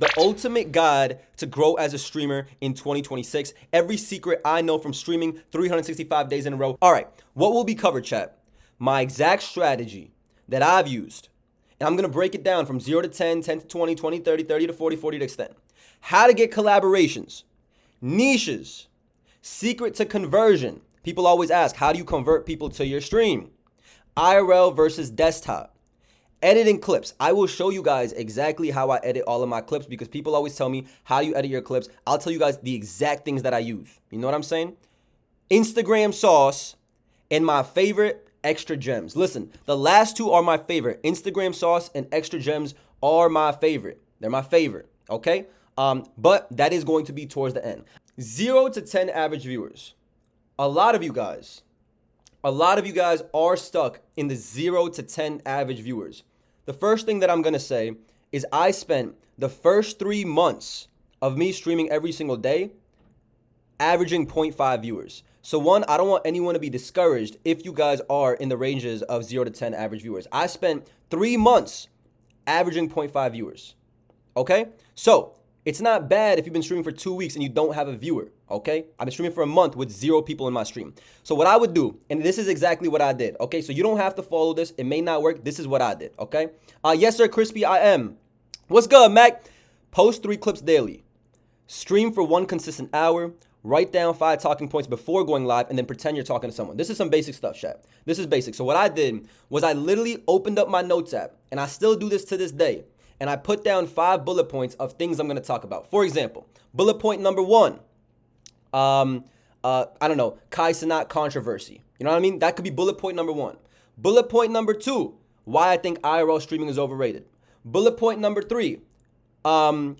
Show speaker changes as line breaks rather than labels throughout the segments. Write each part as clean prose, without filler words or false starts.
The ultimate guide to grow as a streamer in 2026. Every secret I know from streaming 365 days in a row. All right, what will be covered, chat? My exact strategy that I've used. And I'm going to break it down from 0 to 10, 10 to 20, 20, 30, 30 to 40, 40 to extend. How to get collaborations, niches, secret to conversion. People always ask, how do you convert people to your stream? IRL versus desktop. Editing clips. I will show you guys exactly how I edit all of my clips because people always tell me, how do you edit your clips? I'll tell you guys the exact things that I use. You know what I'm saying? Instagram sauce and my favorite, extra gems. Listen, the last two are my favorite. Instagram sauce and extra gems are my favorite. They're my favorite, okay? But that is going to be towards the end. 0 to 10 average viewers. A lot of you guys are stuck in the 0 to 10 average viewers. The first thing that I'm going to say is I spent the first 3 months of me streaming every single day averaging 0.5 viewers. So one, I don't want anyone to be discouraged if you guys are in the ranges of 0 to 10 average viewers. I spent 3 months averaging 0.5 viewers. Okay? So it's not bad if you've been streaming for 2 weeks and you don't have a viewer, okay? I've been streaming for a month with 0 people in my stream. So what I would do, and this is exactly what I did, okay? So you don't have to follow this. It may not work. This is what I did, okay? Yes, sir, Crispy, I am. What's good, Mac? Post 3 clips daily. Stream for 1 consistent hour. Write down 5 talking points before going live and then pretend you're talking to someone. This is some basic stuff, chat. This is basic. So what I did was I literally opened up my notes app, and I still do this to this day. And I put down 5 bullet points of things I'm going to talk about. For example, bullet point number 1, I don't know, Kai Cenat controversy. You know what I mean? That could be bullet point number 1. Bullet point number 2, why I think IRL streaming is overrated. Bullet point number 3, why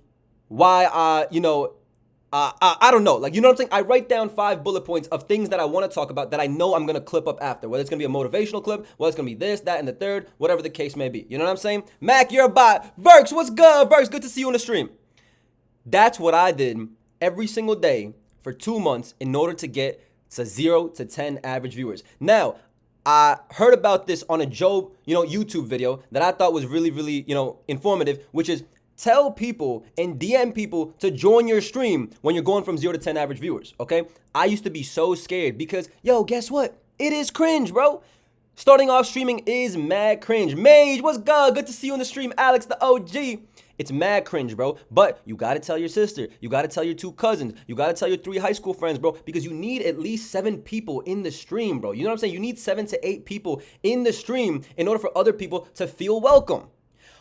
I don't know. Like, you know what I'm saying? I write down 5 bullet points of things that I want to talk about that I know I'm going to clip up after. Whether it's going to be a motivational clip, whether it's going to be this, that, and the third, whatever the case may be. You know what I'm saying? Mac, you're a bot. Verks, what's good? Verks, good to see you on the stream. That's what I did every single day for 2 months in order to get to 0 to 10 average viewers. Now, I heard about this on a Joe, YouTube video that I thought was really, really, informative, which is tell people and DM people to join your stream when you're going from 0 to 10 average viewers, okay? I used to be so scared because, guess what? It is cringe, bro. Starting off streaming is mad cringe. Mage, what's good? Good to see you on the stream. Alex, the OG. It's mad cringe, bro. But you got to tell your sister. You got to tell your 2 cousins. You got to tell your 3 high school friends, bro, because you need at least 7 people in the stream, bro. You know what I'm saying? You need 7 to 8 people in the stream in order for other people to feel welcome.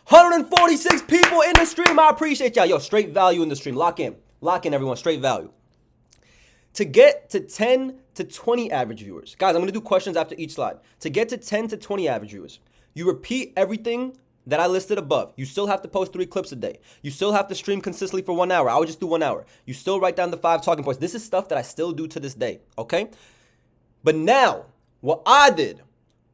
146 people in the stream. I appreciate y'all. Yo, straight value in the stream. Lock in. Lock in, everyone. Straight value. To get to 10 to 20 average viewers. Guys, I'm going to do questions after each slide. To get to 10 to 20 average viewers, you repeat everything that I listed above. You still have to post 3 clips a day. You still have to stream consistently for 1 hour. I would just do 1 hour. You still write down the 5 talking points. This is stuff that I still do to this day, okay? But now, what I did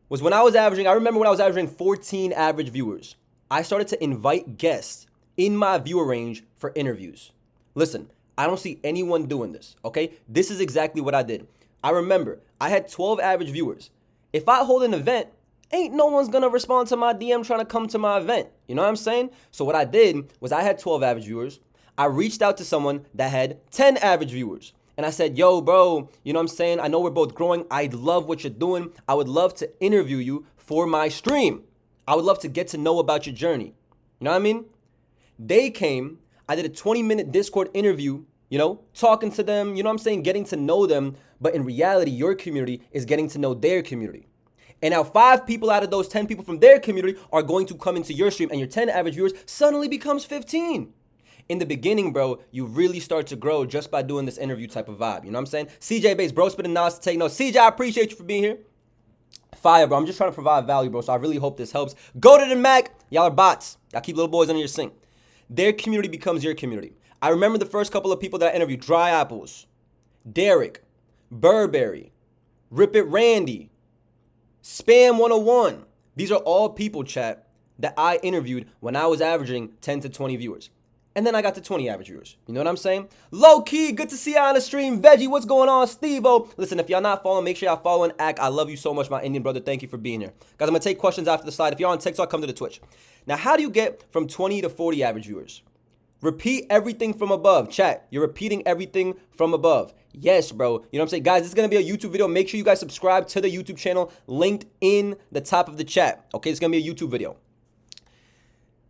was when I was averaging, I remember when I was averaging 14 average viewers, I started to invite guests in my viewer range for interviews. Listen, I don't see anyone doing this, okay? This is exactly what I did. I remember I had 12 average viewers. If I hold an event, ain't no one's gonna respond to my DM trying to come to my event. You know what I'm saying? So what I did was I had 12 average viewers. I reached out to someone that had 10 average viewers. And I said, yo, bro, you know what I'm saying? I know we're both growing. I love what you're doing. I would love to interview you for my stream. I would love to get to know about your journey. You know what I mean? They came, I did a 20-minute Discord interview, talking to them, you know what I'm saying, getting to know them. But in reality, your community is getting to know their community. And now 5 people out of those 10 people from their community are going to come into your stream, and your 10 average viewers suddenly becomes 15. In the beginning, bro, you really start to grow just by doing this interview type of vibe. You know what I'm saying? CJ Bates, bro, spitting nods to take notes. CJ, I appreciate you for being here. Fire, bro. I'm just trying to provide value, bro. So I really hope this helps. Go to the Mac. Y'all are bots. Y'all keep little boys under your sink. Their community becomes your community. I remember the first couple of people that I interviewed. Dry Apples, Derek, Burberry, Rip It Randy, Spam 101. These are all people, chat, that I interviewed when I was averaging 10 to 20 viewers. And then I got to 20 average viewers. You know what I'm saying? Low key, good to see y'all on the stream. Veggie, what's going on? Steve-O. Listen, if y'all not following, make sure y'all follow and act. I love you so much, my Indian brother. Thank you for being here. Guys, I'm going to take questions after the slide. If you're on TikTok, come to the Twitch. Now, how do you get from 20 to 40 average viewers? Repeat everything from above. Chat, you're repeating everything from above. Yes, bro. You know what I'm saying? Guys, this is going to be a YouTube video. Make sure you guys subscribe to the YouTube channel linked in the top of the chat. Okay, it's going to be a YouTube video.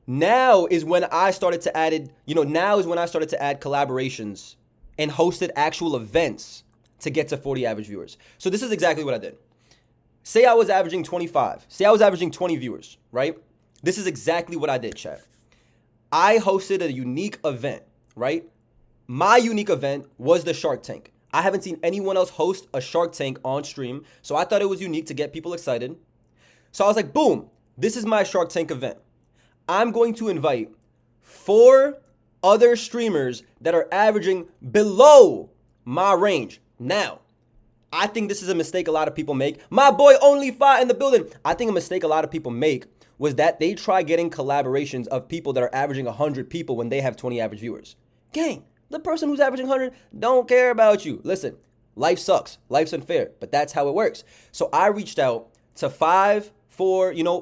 Now is when I started to add collaborations and hosted actual events to get to 40 average viewers. So this is exactly what I did. Say I was averaging 25. Say I was averaging 20 viewers, right? This is exactly what I did, chat. I hosted a unique event, right? My unique event was the Shark Tank. I haven't seen anyone else host a Shark Tank on stream, so I thought it was unique to get people excited. So I was like, boom, this is my Shark Tank event. I'm going to invite 4 other streamers that are averaging below my range. Now, I think this is a mistake a lot of people make. My boy Only5 in the building. I think a mistake a lot of people make was that they try getting collaborations of people that are averaging 100 people when they have 20 average viewers. Gang, the person who's averaging 100 don't care about you. Listen, life sucks. Life's unfair, but that's how it works. So I reached out to 4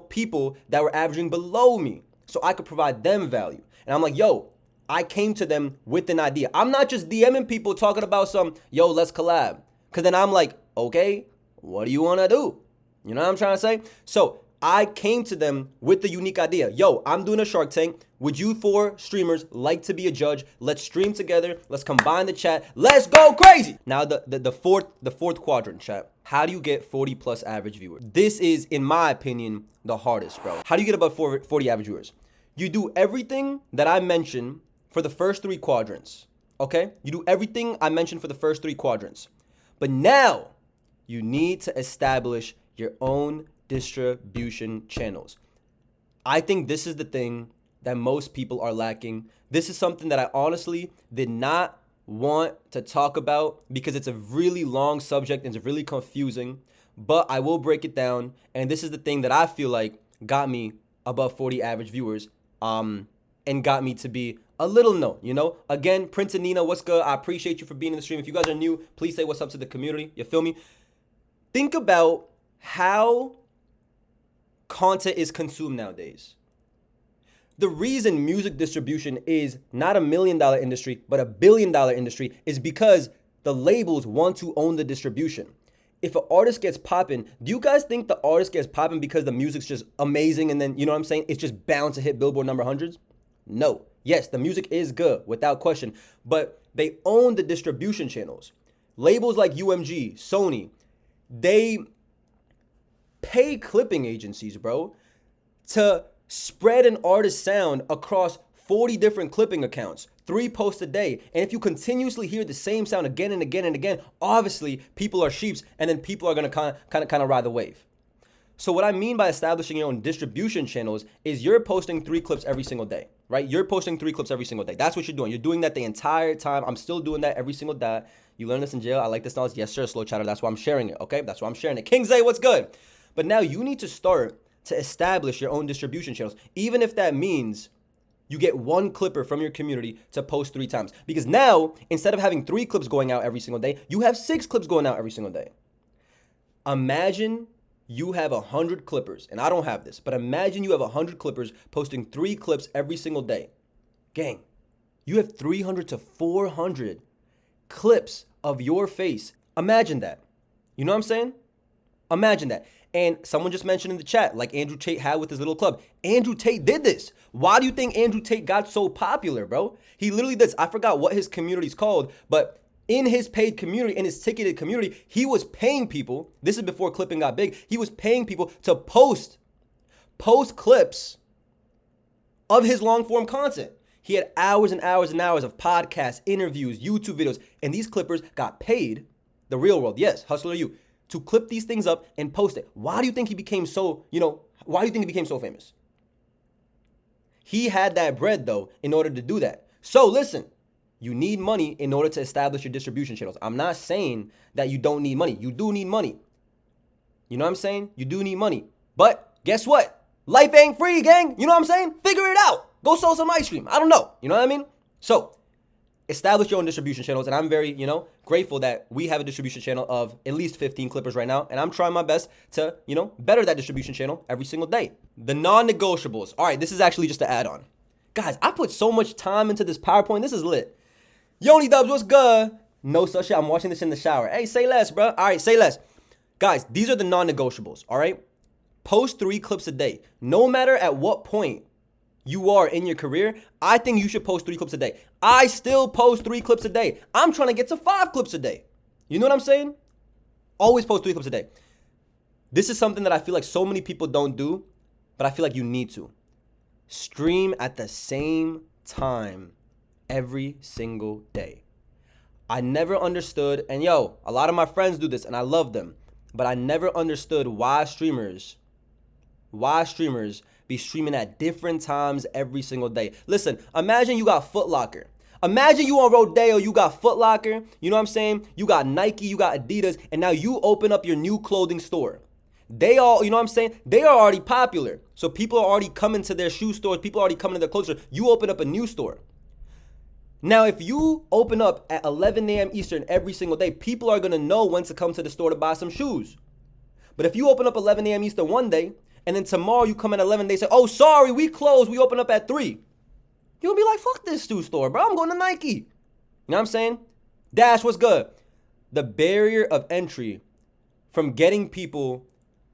people that were averaging below me so I could provide them value. And I'm like, yo, I came to them with an idea. I'm not just DMing people talking about yo, let's collab. Because then I'm like, okay, what do you want to do? You know what I'm trying to say? So I came to them with the unique idea. Yo, I'm doing a Shark Tank. Would you 4 streamers like to be a judge? Let's stream together. Let's combine the chat. Let's go crazy. Now the fourth quadrant, chat. How do you get 40 plus average viewers? This is, in my opinion, the hardest, bro. How do you get above 40 average viewers? You do everything that I mentioned for the first 3 quadrants, okay? You do everything I mentioned for the first 3 quadrants. But now you need to establish your own distribution channels. I think this is the thing that most people are lacking. This is something that I honestly did not want to talk about because it's a really long subject and it's really confusing, but I will break it down. And this is the thing that I feel like got me above 40 average viewers and got me to be a little known, you know? Again, Prince and Nina, what's good? I appreciate you for being in the stream. If you guys are new, please say what's up to the community. You feel me? Think about how content is consumed nowadays. The reason music distribution is not $1 million industry, but $1 billion industry is because the labels want to own the distribution. If an artist gets popping, do you guys think the artist gets popping because the music's just amazing and then, you know what I'm saying, it's just bound to hit Billboard number hundreds? No. Yes, the music is good, without question, but they own the distribution channels. Labels like UMG, Sony, they pay clipping agencies, bro, to spread an artist's sound across 40 different clipping accounts, 3 posts a day. And if you continuously hear the same sound again and again and again, obviously people are sheeps and then people are going to kind of ride the wave. So what I mean by establishing your own distribution channels is you're posting 3 clips every single day, right? You're posting 3 clips every single day. That's what you're doing. You're doing that the entire time. I'm still doing that every single day. You learn this in jail. I like this knowledge. Yes, sir, Slow Chatter. That's why I'm sharing it, okay? That's why I'm sharing it. King Zay, what's good? But now you need to start to establish your own distribution channels, even if that means you get 1 clipper from your community to post 3 times. Because now, instead of having 3 clips going out every single day, you have 6 clips going out every single day. Imagine you have 100 clippers, and I don't have this, but imagine you have 100 clippers posting 3 clips every single day. Gang, you have 300 to 400 clips of your face. Imagine that. You know what I'm saying? Imagine that. And someone just mentioned in the chat, like Andrew Tate had with his little club. Andrew Tate did this. Why do you think Andrew Tate got so popular, bro? He literally did this. I forgot what his community's called, but in his paid community, in his ticketed community, he was paying people. This is before clipping got big. He was paying people to post clips of his long form content. He had hours and hours and hours of podcasts, interviews, YouTube videos, and these clippers got paid, the real world, yes, Hustler You, to clip these things up and post it. Why do you think he became so, why do you think he became so famous? He had that bread, though, in order to do that. So listen, you need money in order to establish your distribution channels. I'm not saying that you don't need money. You do need money. You know what I'm saying? You do need money. But guess what? Life ain't free, gang. You know what I'm saying? Figure it out. Go sell some ice cream. I don't know. You know what I mean? So establish your own distribution channels. And I'm very, grateful that we have a distribution channel of at least 15 clippers right now. And I'm trying my best to, better that distribution channel every single day. The non-negotiables. All right, this is actually just an add-on. Guys, I put so much time into this PowerPoint. This is lit. Yoni Dubs, what's good? No such shit. I'm watching this in the shower. Hey, say less, bro. All right, say less. Guys, these are the non-negotiables, all right? Post 3 clips a day. No matter at what point you are in your career, I think you should post 3 clips a day. I still post 3 clips a day. I'm trying to get to 5 clips a day. You know what I'm saying? Always post 3 clips a day. This is something that I feel like so many people don't do, but I feel like you need to. Stream at the same time every single day. I never understood, and yo, a lot of my friends do this and I love them, but I never understood why streamers be streaming at different times every single day. Listen, imagine you got Foot Locker. Imagine you on Rodeo, you got Foot Locker, you know what I'm saying? You got Nike, you got Adidas, and now you open up your new clothing store. They all, you know what I'm saying? They are already popular. So people are already coming to their shoe stores. People are already coming to their clothes store. You open up a new store. Now, if you open up at 11 a.m. Eastern every single day, people are going to know when to come to the store to buy some shoes. But if you open up 11 a.m. Eastern one day, and then tomorrow you come at 11, they say, oh, sorry, we closed. We open up at 3. You'll be like, fuck this shoe store, bro. I'm going to Nike. You know what I'm saying? Dash, what's good? The barrier of entry from getting people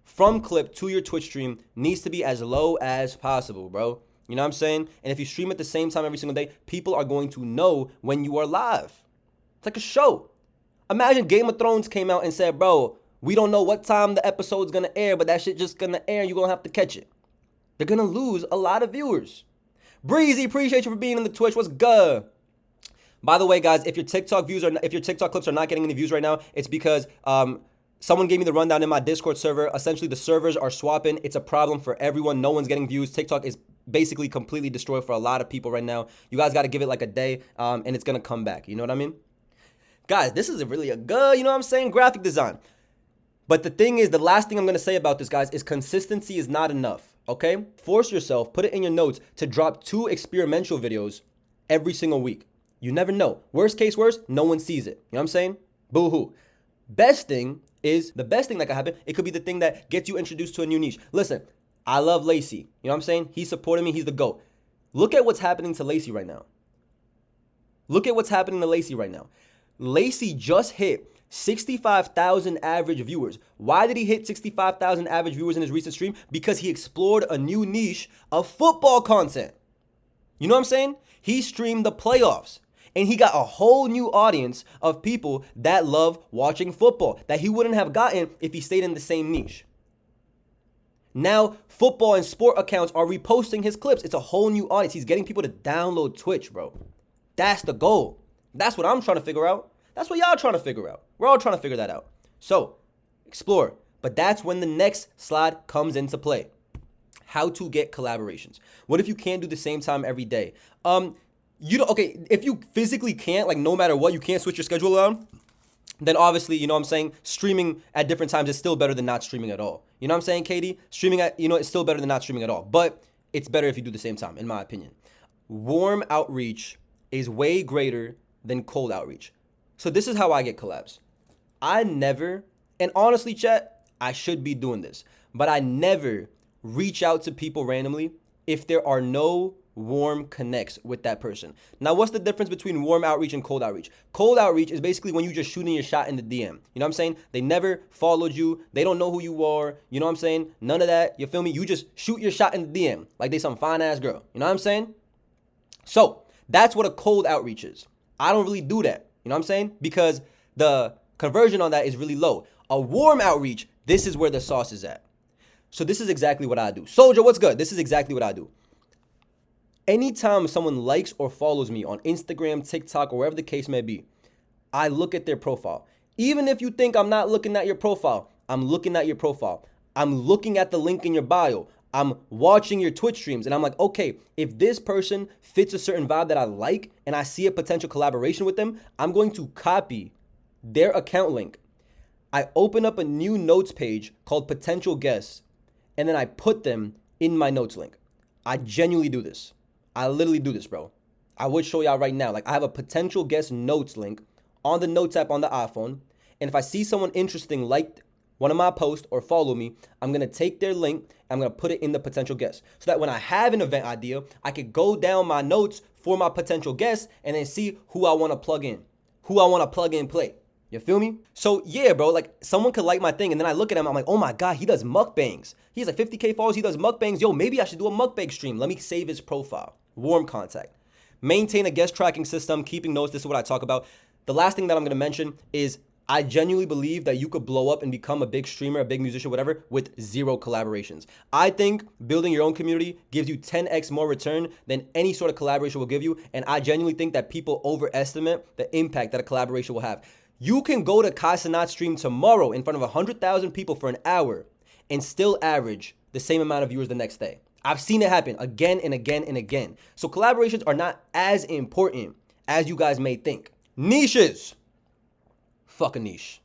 from clip to your Twitch stream needs to be as low as possible, bro. You know what I'm saying? And if you stream at the same time every single day, people are going to know when you are live. It's like a show. Imagine Game of Thrones came out and said, bro, we don't know what time the episode's going to air, but that shit just going to air and you're going to have to catch it. They're going to lose a lot of viewers. Breezy, appreciate you for being in the Twitch. What's good? By the way, guys, if your TikTok clips are not getting any views right now, it's because someone gave me the rundown in my Discord server. Essentially, the servers are swapping. It's a problem for everyone. No one's getting views. TikTok is basically completely destroyed for a lot of people right now. You guys got to give it like a day, and it's going to come back. You know what I mean? Guys, this is really a good, you know what I'm saying, graphic design. But the thing is, the last thing I'm going to say about this, guys, is consistency is not enough, okay? Force yourself, put it in your notes to drop 2 experimental videos every single week. You never know. Worst case worst, no one sees it. You know what I'm saying? Boo-hoo. Best thing is, the best thing that could happen, it could be the thing that gets you introduced to a new niche. Listen, I love Lacey. You know what I'm saying? He's supporting me. He's the GOAT. Look at what's happening to Lacey right now. Look at what's happening to Lacey right now. Lacey just hit 65,000 average viewers. Why did he hit 65,000 average viewers in his recent stream? Because he explored a new niche of football content. You know what I'm saying? He streamed the playoffs. And he got a whole new audience of people that love watching football that he wouldn't have gotten if he stayed in the same niche. Now, football and sport accounts are reposting his clips. It's a whole new audience. He's getting people to download Twitch, bro. That's the goal. That's what I'm trying to figure out. That's what y'all trying to figure out. We're all trying to figure that out. So, explore. But that's when the next slide comes into play. How to get collaborations. What if you can't do the same time every day? Okay, if you physically can't, like no matter what, you can't switch your schedule around, then obviously, you know what I'm saying, streaming at different times is still better than not streaming at all. You know what I'm saying, Katie? Streaming at, it's still better than not streaming at all. But it's better if you do the same time, in my opinion. Warm outreach is way greater than cold outreach. So this is how I get collabs. I never, and honestly, chat, I should be doing this, but I never reach out to people randomly if there are no warm connects with that person. Now, what's the difference between warm outreach and cold outreach? Cold outreach is basically when you just shooting your shot in the DM. You know what I'm saying? They never followed you. They don't know who you are. You know what I'm saying? None of that. You feel me? You just shoot your shot in the DM like they some fine ass girl. You know what I'm saying? So that's what a cold outreach is. I don't really do that. You know what I'm saying? Because the conversion on that is really low. A warm outreach, this is where the sauce is at. So this is exactly what I do. Soldier, what's good? This is exactly what I do. Anytime someone likes or follows me on Instagram, TikTok, or wherever the case may be, I look at their profile. Even if you think I'm not looking at your profile, I'm looking at your profile. I'm looking at the link in your bio. I'm watching your Twitch streams, and I'm like, okay, if this person fits a certain vibe that I like and I see a potential collaboration with them, I'm going to copy their account link. I open up a new notes page called potential guests, and then I put them in my notes link. I genuinely do this. I literally do this, bro. I would show y'all right now. Like, I have a potential guest notes link on the notes app on the iPhone, and if I see someone interesting like one of my posts or follow me, I'm going to take their link, I'm going to put it in the potential guest. So that when I have an event idea, I could go down my notes for my potential guest and then see who I want to plug in, who I want to plug in play. You feel me? So yeah, bro, like someone could like my thing and then I look at him, I'm like, oh my God, he does mukbangs. He has like 50K followers, he does mukbangs. Yo, maybe I should do a mukbang stream. Let me save his profile. Warm contact. Maintain a guest tracking system, keeping notes. This is what I talk about. The last thing that I'm going to mention is I genuinely believe that you could blow up and become a big streamer, a big musician, whatever, with 0 collaborations. I think building your own community gives you 10x more return than any sort of collaboration will give you. And I genuinely think that people overestimate the impact that a collaboration will have. You can go to Kai Cenat's stream tomorrow in front of 100,000 people for an hour and still average the same amount of viewers the next day. I've seen it happen again and again and again. So collaborations are not as important as you guys may think. Niches. Fuck a niche.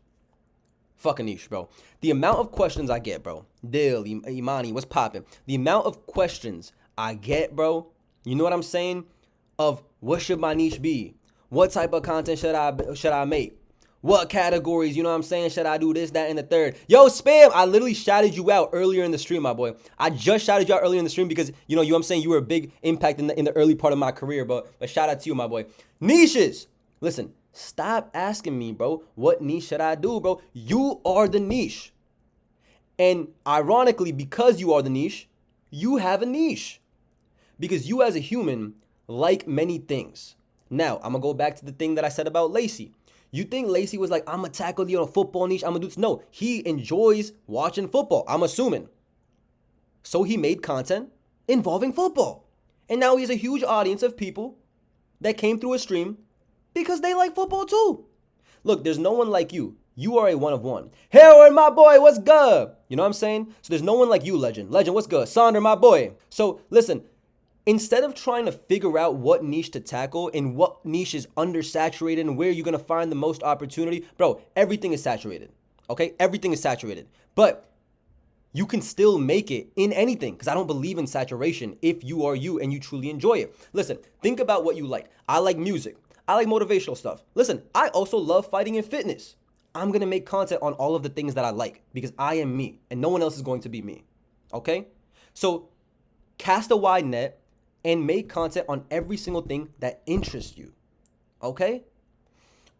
Fuck a niche, bro. The amount of questions I get, bro. Dil, Imani, what's poppin'? The amount of questions I get, bro. You know what I'm saying? Of what should my niche be? What type of content should I make? What categories, you know what I'm saying? Should I do this, that, and the third? Yo, Spam, I literally shouted you out earlier in the stream, my boy. I just shouted you out earlier in the stream because, you know what I'm saying? You were a big impact in the early part of my career, but shout out to you, my boy. Niches. Listen, stop asking me, bro, what niche should I do, bro? You are the niche. And ironically, because you are the niche, you have a niche. Because you as a human like many things. Now, I'm going to go back to the thing that I said about Lacey. You think Lacey was like, I'm going to tackle the football niche, I'm going to do this. No, he enjoys watching football, I'm assuming. So he made content involving football. And now he has a huge audience of people that came through his stream because they like football too. Look, there's no one like you. You are a one of one. Harold, my boy, what's good? You know what I'm saying? So there's no one like you, Legend. Legend, what's good? Sonder, my boy. So listen, instead of trying to figure out what niche to tackle and what niche is undersaturated and where you're going to find the most opportunity, bro, everything is saturated, okay? Everything is saturated. But you can still make it in anything because I don't believe in saturation if you are you and you truly enjoy it. Listen, think about what you like. I like music. I like motivational stuff. Listen, I also love fighting and fitness. I'm going to make content on all of the things that I like because I am me and no one else is going to be me, okay? So cast a wide net and make content on every single thing that interests you, okay?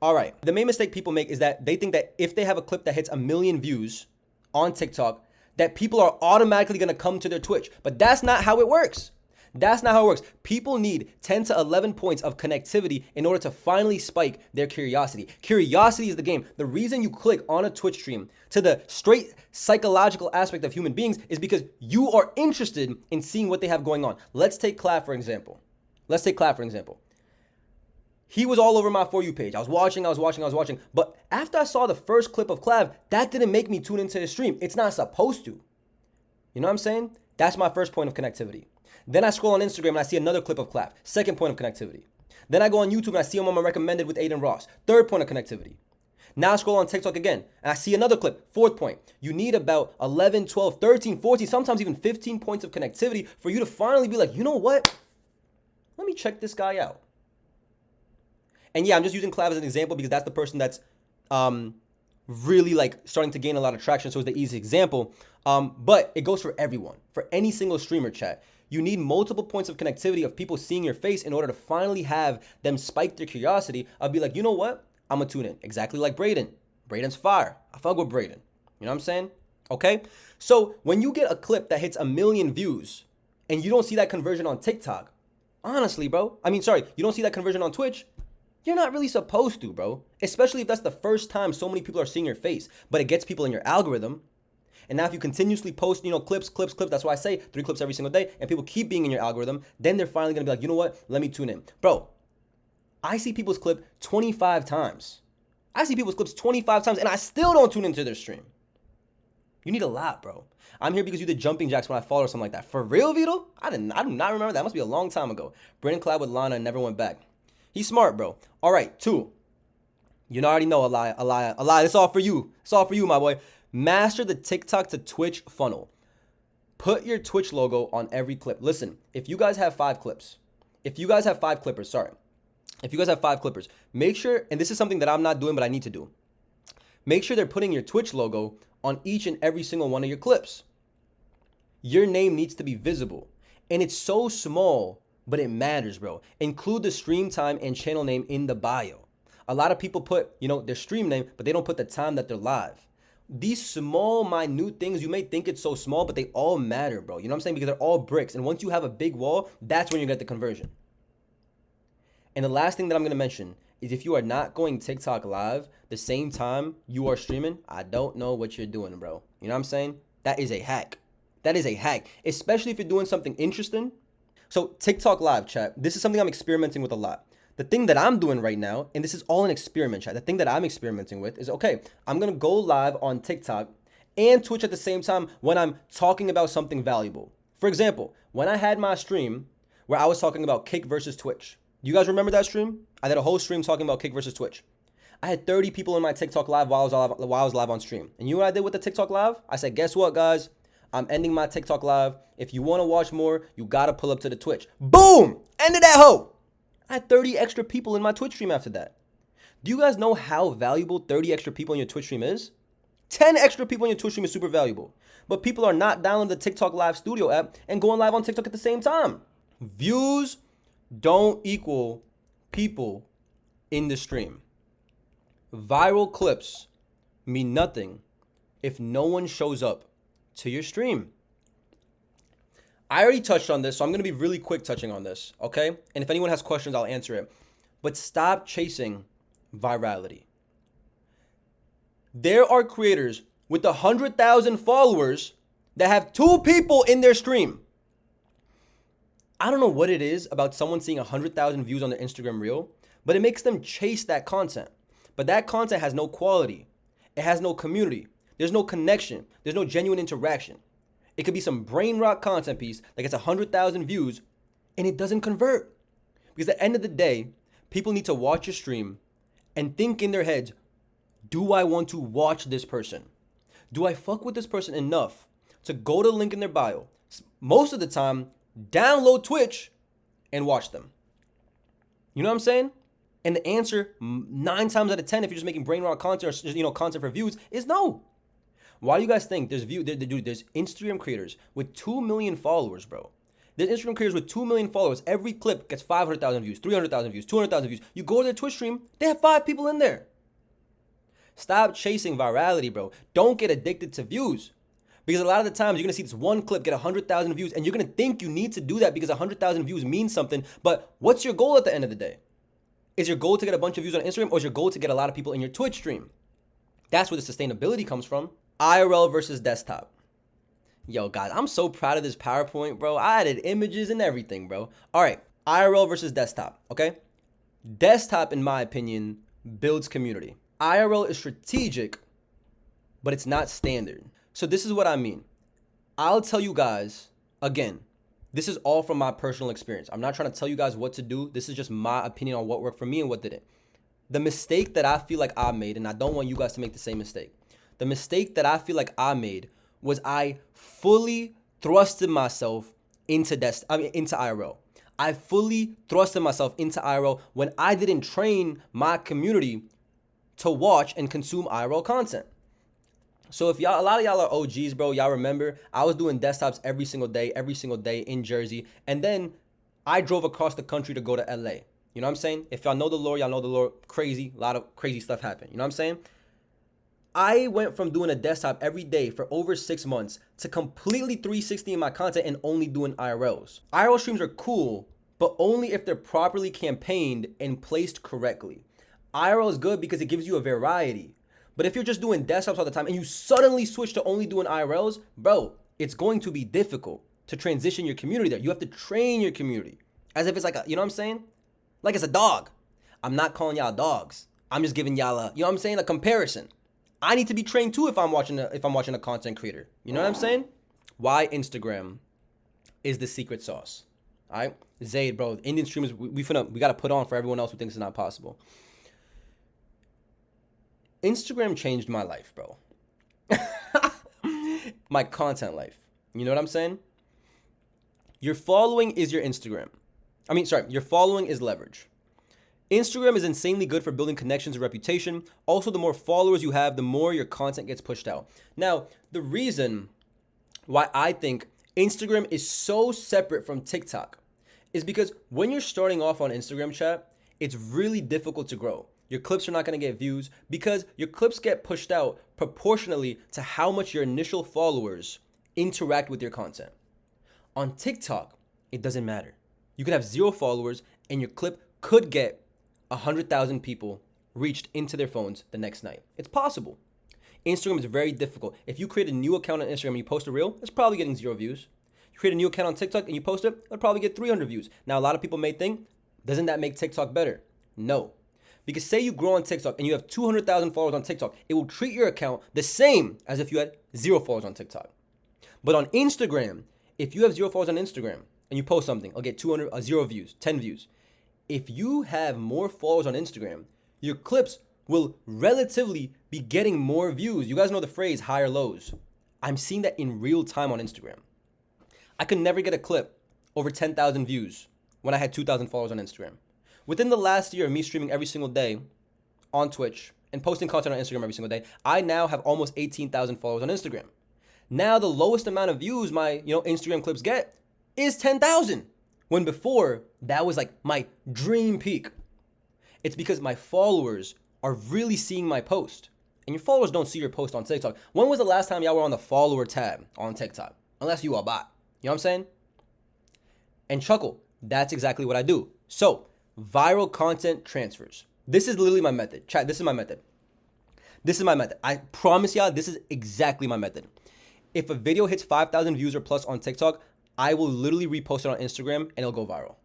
All right, the main mistake people make is that they think that if they have a clip that hits 1 million views on TikTok, that people are automatically gonna come to their Twitch. But that's not how it works. That's not how it works. People need 10 to 11 points of connectivity in order to finally spike their curiosity. Curiosity is the game. The reason you click on a Twitch stream to the straight psychological aspect of human beings is because you are interested in seeing what they have going on. Let's take Clav, for example. He was all over my For You page. I was watching. But after I saw the first clip of Clav, that didn't make me tune into his stream. It's not supposed to. You know what I'm saying? That's my first point of connectivity. Then I scroll on Instagram and I see another clip of Clav. Second point of connectivity. Then I go on YouTube and I see him on my recommended with Aiden Ross. Third point of connectivity. Now I scroll on TikTok again and I see another clip. Fourth point. You need about 11, 12, 13, 14, sometimes even 15 points of connectivity for you to finally be like, you know what? Let me check this guy out. And yeah, I'm just using Clav as an example because that's the person that's really like starting to gain a lot of traction. So it's the easy example. But it goes for everyone, for any single streamer, chat. You need multiple points of connectivity of people seeing your face in order to finally have them spike their curiosity. I'll be like, you know what? I'm going to tune in. Exactly like Braden. Braden's fire. I fuck with Braden. You know what I'm saying? Okay? So when you get a clip that hits 1 million views and you don't see that conversion on TikTok, honestly, bro, you don't see that conversion on Twitch, you're not really supposed to, bro. Especially if that's the first time so many people are seeing your face, but it gets people in your algorithm. And now if you continuously post, clips, that's why I say 3 clips every single day, and people keep being in your algorithm, then they're finally going to be like, you know what? Let me tune in. Bro, I see people's clip 25 times. And I still don't tune into their stream. You need a lot, bro. I'm here because you did jumping jacks when I followed or something like that. For real, Vito? I do not remember that. That must be a long time ago. Brandon collabed with Lana and never went back. He's smart, bro. All right, 2. You already know a lie. It's all for you. It's all for you, my boy. Master the TikTok to Twitch funnel. Put your Twitch logo on every clip. Listen, if you guys have 5 clips, if you guys have 5 clippers, make sure, and this is something that I'm not doing, but I need to do. Make sure they're putting your Twitch logo on each and every single one of your clips. Your name needs to be visible. And it's so small, but it matters, bro. Include the stream time and channel name in the bio. A lot of people put, their stream name, but they don't put the time that they're live. These small, minute things, you may think it's so small, but they all matter, bro. You know what I'm saying? Because they're all bricks. And once you have a big wall, that's when you get the conversion. And the last thing that I'm going to mention is if you are not going TikTok live the same time you are streaming, I don't know what you're doing, bro. You know what I'm saying? That is a hack. That is a hack, especially if you're doing something interesting. So TikTok live, chat, this is something I'm experimenting with a lot. The thing that I'm doing right now, and this is all an experiment, chat, the thing that I'm experimenting with is, okay, I'm going to go live on TikTok and Twitch at the same time when I'm talking about something valuable. For example, when I had my stream where I was talking about Kick versus Twitch. You guys remember that stream? I did a whole stream talking about Kick versus Twitch. I had 30 people in my TikTok live while I was live on stream. And you know what I did with the TikTok live? I said, guess what, guys? I'm ending my TikTok live. If you want to watch more, you got to pull up to the Twitch. Boom! Ended that hoe. I had 30 extra people in my Twitch stream after that. Do you guys know how valuable 30 extra people in your Twitch stream is? 10 extra people in your Twitch stream is super valuable. But people are not downloading the TikTok Live Studio app and going live on TikTok at the same time. Views don't equal people in the stream. Viral clips mean nothing if no one shows up to your stream. I already touched on this, so I'm going to be really quick touching on this, okay? And if anyone has questions, I'll answer it. But stop chasing virality. There are creators with 100,000 followers that have 2 people in their stream. I don't know what it is about someone seeing 100,000 views on their Instagram reel, but it makes them chase that content. But that content has no quality. It has no community. There's no connection. There's no genuine interaction. It could be some brain rot content piece that gets 100,000 views and it doesn't convert. Because at the end of the day, people need to watch your stream and think in their heads, do I want to watch this person? Do I fuck with this person enough to go to the link in their bio? Most of the time, download Twitch and watch them. You know what I'm saying? And the answer 9 times out of 10, if you're just making brain rot content or content for views, is no. Why do you guys think there's Instagram creators with 2 million followers, bro? There's Instagram creators with 2 million followers. Every clip gets 500,000 views, 300,000 views, 200,000 views. You go to their Twitch stream, they have 5 people in there. Stop chasing virality, bro. Don't get addicted to views. Because a lot of the times you're going to see this one clip get 100,000 views and you're going to think you need to do that because 100,000 views means something. But what's your goal at the end of the day? Is your goal to get a bunch of views on Instagram or is your goal to get a lot of people in your Twitch stream? That's where the sustainability comes from. IRL versus desktop. Yo, guys, I'm so proud of this PowerPoint, bro. I added images and everything, bro. All right, IRL versus desktop, okay? Desktop, in my opinion, builds community. IRL is strategic, but it's not standard. So this is what I mean. I'll tell you guys, again, this is all from my personal experience. I'm not trying to tell you guys what to do. This is just my opinion on what worked for me and what didn't. The mistake that I feel like I made, and I don't want you guys to make the same mistake. The mistake that I feel like I made was I fully thrusted myself into IRL. I fully thrusted myself into IRL when I didn't train my community to watch and consume IRL content. So if y'all, a lot of y'all are OGs, bro, y'all remember I was doing desktops every single day in Jersey. And then I drove across the country to go to LA. You know what I'm saying? If y'all know the lore, y'all know the lore. Crazy, a lot of crazy stuff happened. You know what I'm saying? I went from doing a desktop every day for over 6 months to completely 360 in my content and only doing IRLs. IRL streams are cool, but only if they're properly campaigned and placed correctly. IRL is good because it gives you a variety. But if you're just doing desktops all the time and you suddenly switch to only doing IRLs, bro, it's going to be difficult to transition your community there. You have to train your community as if it's like a, you know what I'm saying? Like it's a dog. I'm not calling y'all dogs. I'm just giving y'all a, you know what I'm saying? A comparison. I need to be trained too if I'm watching a content creator. You know what I'm saying? Why Instagram is the secret sauce. All right? Zayd, bro, Indian streamers, we got to put on for everyone else who thinks it's not possible. Instagram changed my life, bro. My content life. You know what I'm saying? Your following is your Instagram. Your following is leverage. Instagram is insanely good for building connections and reputation. Also, the more followers you have, the more your content gets pushed out. Now, the reason why I think Instagram is so separate from TikTok is because when you're starting off on Instagram, chat, it's really difficult to grow. Your clips are not going to get views because your clips get pushed out proportionally to how much your initial followers interact with your content. On TikTok, it doesn't matter. You could have 0 followers and your clip could get 100,000 people reached into their phones the next night. It's possible. Instagram is very difficult. If you create a new account on Instagram and you post a reel, it's probably getting 0 views. You create a new account on TikTok and you post it, it'll probably get 300 views. Now, a lot of people may think, doesn't that make TikTok better? No. Because say you grow on TikTok and you have 200,000 followers on TikTok, it will treat your account the same as if you had 0 followers on TikTok. But on Instagram, if you have 0 followers on Instagram and you post something, I'll get 0 views, 10 views. If you have more followers on Instagram, your clips will relatively be getting more views. You guys know the phrase higher lows. I'm seeing that in real time on Instagram. I could never get a clip over 10,000 views when I had 2,000 followers on Instagram. Within the last year of me streaming every single day on Twitch and posting content on Instagram every single day, I now have almost 18,000 followers on Instagram. Now the lowest amount of views my Instagram clips get is 10,000. When before, that was like my dream peak. It's because my followers are really seeing my post. And your followers don't see your post on TikTok. When was the last time y'all were on the follower tab on TikTok? Unless you are a bot. You know what I'm saying? And chuckle, that's exactly what I do. So, viral content transfers. This is literally my method. Chat, this is my method. This is my method. I promise y'all, this is exactly my method. If a video hits 5,000 views or plus on TikTok, I will literally repost it on Instagram and it'll go viral.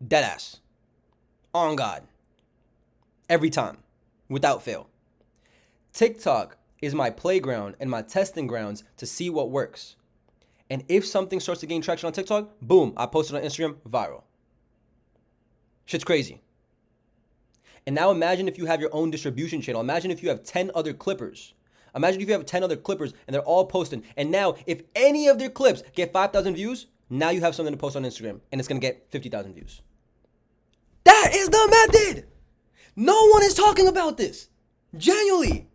Deadass. On God. Every time. Without fail. TikTok is my playground and my testing grounds to see what works. And if something starts to gain traction on TikTok, boom, I post it on Instagram, viral. Shit's crazy. And now imagine if you have your own distribution channel. Imagine if you have 10 other clippers. Imagine if you have 10 other clippers and they're all posting. And now if any of their clips get 5,000 views, now you have something to post on Instagram and it's going to get 50,000 views. That is the method. No one is talking about this. Genuinely.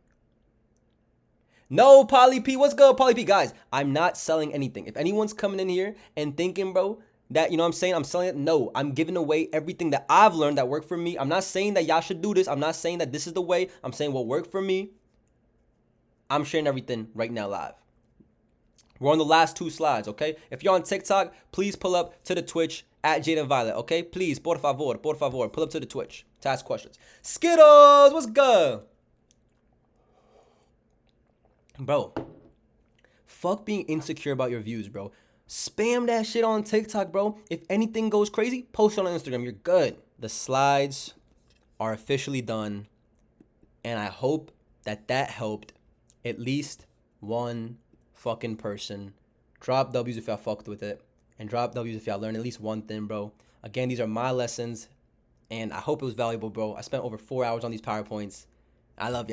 No, Polly P. What's good, Polly P? Guys, I'm not selling anything. If anyone's coming in here and thinking, bro, that, I'm saying I'm selling it. No, I'm giving away everything that I've learned that worked for me. I'm not saying that y'all should do this. I'm not saying that this is the way. I'm saying what worked for me. I'm sharing everything right now live. We're on the last 2 slides, okay? If you're on TikTok, please pull up to the Twitch at Jadyn Violet, okay? Please, por favor, pull up to the Twitch to ask questions. Skittles, what's good? Bro, fuck being insecure about your views, bro. Spam that shit on TikTok, bro. If anything goes crazy, post it on Instagram. You're good. The slides are officially done. And I hope that helped at least one fucking person. Drop W's if y'all fucked with it. And drop W's if y'all learned at least one thing, bro. Again, these are my lessons. And I hope it was valuable, bro. I spent over 4 hours on these PowerPoints. I love y'all.